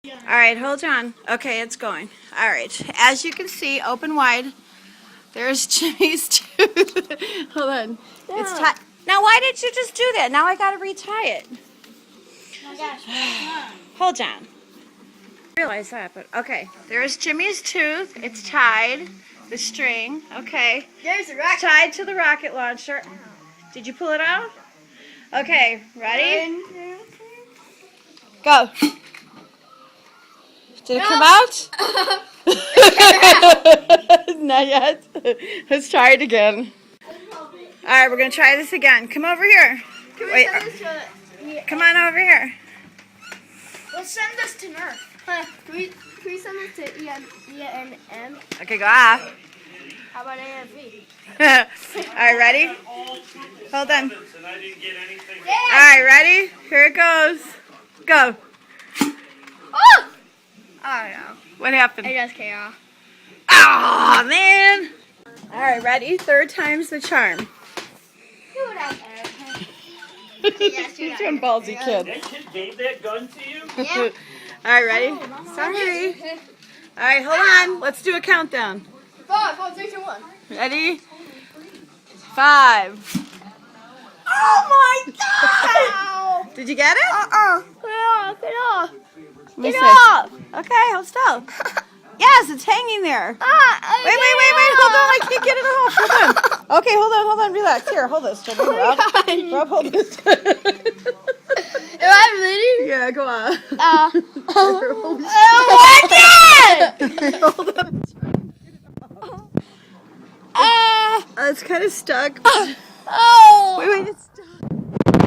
All right, hold on. Okay, it's going. All right. As you can see, open wide. There's Jimmy's tooth. Hold on. No. It's tied. Now, why did you just do that? Now I got to retie it. Oh my gosh. Hold on. I realize that, but okay. There's Jimmy's tooth. It's tied. The string. Okay. There's the rocket. Tied to the rocket launcher. Did you pull it out? Okay. Ready? Go. Did it come out? Not yet. Let's try it again. All right, we're going to try this again. Come over here. Wait. Come on over here. Let's send this to nerf. Can we send this to ENM? Okay, go off. How about AFV? All right, ready? Hold on. All right, ready? Here it goes. Go. Oh! Oh, no. What happened? I just came off. Oh, man. All right, ready? Third time's the charm. Do it out there. Yes, do it out You're a ballsy kid. That kid gave that gun to you? Yeah. All right, ready? Oh, Sorry. All right, hold on. Let's do a countdown. 5, 4, 3, 2, 1. Ready? 5. Oh, my God. Did you get it? Get off. Let me Get see. off. Okay, hold still. Yes, it's hanging there. Wait, hold on, I can't get it off. Hold on. Okay, hold on, relax. Here, hold this. Jimmy. Rob, hold this. Am I bleeding? Yeah, go on. Hold on. It's kind of stuck. Oh! Wait, it's stuck.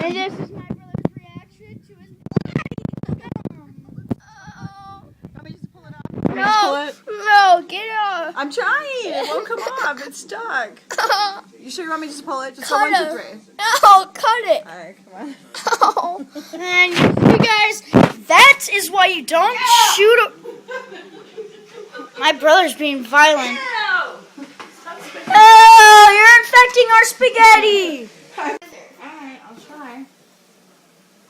And this is my brother's reaction to his Want me just to pull it off? No, get off. I'm trying. It won't come off. It's stuck. You sure you want me to just pull it? Just go Cut 1, 2, it. 3. No, cut it. All right, come on. Oh. And you guys, that is why you don't shoot My brother's being violent. Oh, you're infecting our spaghetti. Alright, I'll try.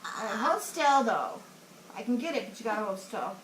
Alright, hold still though. I can get it, but you gotta hold still.